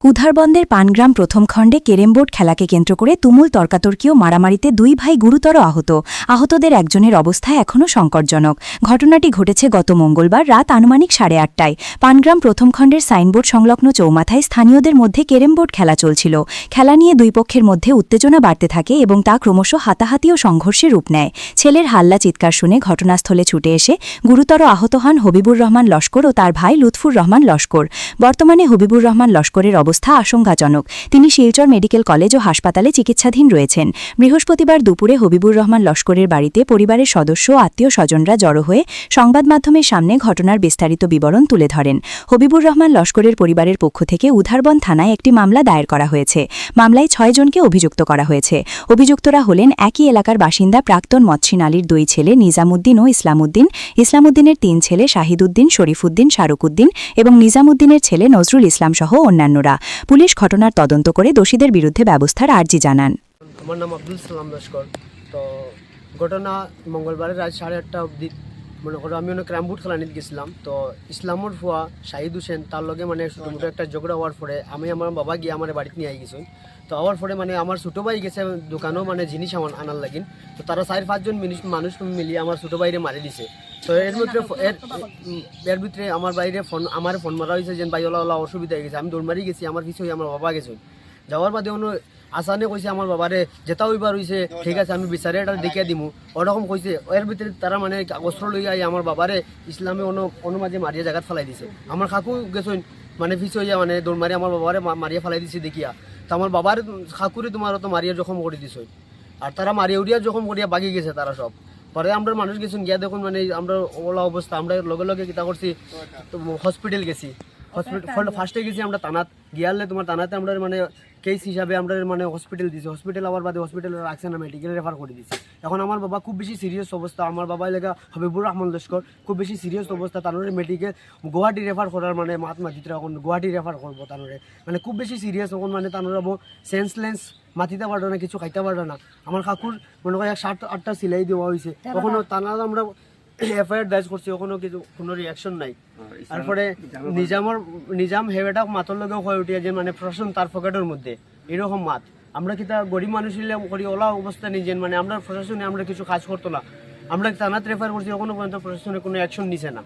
উধারবন্দের pangram প্রথম খণ্ডে কেরেমবোর্ড খেলাকে কেন্দ্র করে তুমুল তর্কাতর্কি ও মারামারিতে দুই ভাই গুরুতর আহতদের একজনের অবস্থা এখনও সংকটজনক। ঘটনাটি ঘটেছে গত মঙ্গলবার রাত আনুমানিক 8:30টায়। পানগ্রাম প্রথম খণ্ডের সাইনবোর্ড সংলগ্ন চৌমাথায় স্থানীয়দের মধ্যে কেরেমবোর্ড খেলা চলছিল। খেলা নিয়ে দুই পক্ষের মধ্যে উত্তেজনা বাড়তে থাকে এবং তা ক্রমশ হাতাহাতি ও সংঘর্ষে রূপ নেয়। ছেলের হাল্লা চিৎকার শুনে ঘটনাস্থলে ছুটে এসে গুরুতর আহত হন হবিবুর রহমান লস্কর ও তার ভাই লুৎফুর রহমান লস্কর। বর্তমানে হবিবুর রহমান লস্করের অবস্থা আশঙ্কাজনক। তিনি শিলচর মেডিকেল কলেজ ও হাসপাতালে চিকিৎসাধীন রয়েছেন। বৃহস্পতিবার দুপুরে হবিবুর রহমান লস্করের বাড়িতে পরিবারের সদস্য ও আত্মীয় স্বজনরা জড়ো হয়ে সংবাদ মাধ্যমের সামনে ঘটনার বিস্তারিত বিবরণ তুলে ধরেন। হবিবুর রহমান লস্করের পরিবারের পক্ষ থেকে উধারবন থানায় একটি মামলা দায়ের করা হয়েছে। মামলায় 6 জনকে অভিযুক্ত করা হয়েছে। অভিযুক্তরা হলেন একই এলাকার বাসিন্দা প্রাক্তন মৎস্যিন আলীর 2 ছেলে নিজামুদ্দিন ও ইসলামুদ্দিনের 3 ছেলে শাহিদুদ্দিন, শরীফুদ্দিন, শারুকুদ্দিন এবং নিজামুদ্দিনের ছেলে নজরুল ইসলাম সহ অন্যান্যরা। পুলিশ ঘটনার তদন্ত করে দোষীদের বিরুদ্ধে ব্যবস্থার আর্জি জানান। আমার নাম আব্দুল সালাম লস্কর। তো ঘটনা মঙ্গলবারে রাত 8:30 অবধি মনে করো আমি ক্রামবোর্ড খেলা নিতে গেছিলাম। তো ইসলামর ফুয়া শাহিদ হোসেন তার লগে ছোটো একটা ঝগড়া হওয়ার পরে আমি আমার বাবা গিয়ে আমার বাড়িতে নিয়ে গেছি। তো হওয়ার পরে আমার ছোটো ভাই গেছে দোকানেও জিনিস আনার লাগিন। তো তারা 4-5 জন মানুষ মিলিয়ে আমার ছোটো ভাইরে মারি দিছে। তো এর ভিতরে আমার বাইরে ফোন মারা হয়েছে যে ভাই ওলা অসুবিধা হয়ে গেছে। আমি দৌড় মারি গেছি, আমার পিছু আমার বাবা গেছে। যাওয়ার বাদে আসানে কইছে আমার বাবারে যেটা হইবার হইছে ঠিক আছে আমি বিচারে এটা দেখিয়ে দিমু ওরকম কইছে। এর ভিতরে তারা অস্ত্র লইয়া আমার বাবারে ইসলামে মাঝে মারিয়া জায়গাত ফেলাই দিছে। আমার কাকু গেছেন পিছু হইয়া দৌড় মারি আমার বাবারে মারিয়া ফেলাই দিছে দেখিয়া। তো আমার বাবার কাকুরে তোমার তো মারিয়া জখম করে দিছ। আর তারা মারিয়া উড়িয়া জখম করিয়া বাগি গেছে তারা সব। পরে আমরা মানুষ গেছেন গিয়া দেখুন আমরা ওলা অবস্থা আমরা লগে কিতা করছি হসপিটাল গেছি। হসপিটাল ফার্স্টে গেছি আমরা থানাত গিয়ালে তোমার থানাতে আমরা কেস হিসাবে আমরা হসপিটাল দিছি। হসপিটাল আবার বাদে হসপিটালে রাখছে না, মেডিকেল রেফার করে দিছি। এখন আমার বাবা খুব বেশি সিরিয়াস অবস্থা। আমার বাবা লেগা হবিবুর রহমান লস্কর খুব বেশি সিরিয়াস অবস্থা। তার মেডিকেল গুয়াহাটি রেফার করার মাতমা চিত্র এখন গুয়াহাটি রেফার করবো। তার খুব বেশি সিরিয়াস এখন তার সেন্সলেন্স মাতিতে পারবে না, কিছু খাইতে পারবে না। আমার কাকুর মনে হয় 7-8টা সিলাই দেওয়া হয়েছে। তখন তারা আমরা এফআইআর দায়ের করছি, ওখানে কোনো রিয়াকশন নাই। তারপরে নিজাম হেবেটা মাতর লগেও হয়ে উঠিয়া যে প্রশাসন তার পকেটের মধ্যে এরকম মাত। আমরা কিতা গরিব মানুষ করি ওলা অবস্থা নিজের আমরা প্রশাসনে আমরা কিছু কাজ করতো না। আমরা থানাত রেফার করছি, ওখানে পর্যন্ত প্রশাসনে কোনো অ্যাকশন নিছে না।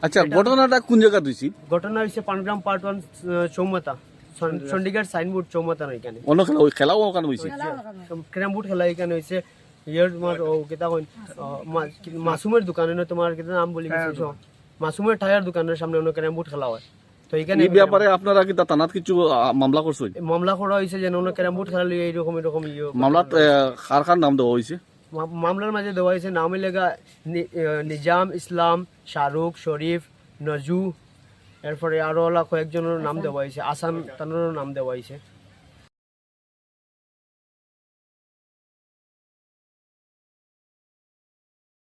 আচ্ছা, ঘটনাটা কোন জায়গা হইছে? ঘটনা হয়েছে পানগ্রাম পার্ট 1 চৌমাথা, চণ্ডীগড় সাইনবোর্ড চৌমাথা। এখানে অন্য খেলাও ওখানে হয়েছে, ক্যারামবোর্ড খেলা এখানে হয়েছে। তোমার মাসুমের দোকানে তোমার কিতা নাম বলি মাসুমের টায়ার দোকানের সামনে ক্যারামবোর্ড খেলা হয়। তো এখানে এই ব্যাপারে আপনারা কি থানাত কিছু মামলা করছেন? মামলা করা হয়েছে যে ক্যারামবোর্ড খেলা এরকম মামলাত কার নাম দেওয়া হয়েছে? মামলার মাঝে দেওয়া হয়েছে নাম লেগা নিজাম, ইসলাম, শাহরুখ, শরীফ, নজু, এরপরে আরো কয়েকজনের নাম দেওয়া হয়েছে, আসাম তানোর নাম দেওয়া হয়েছে।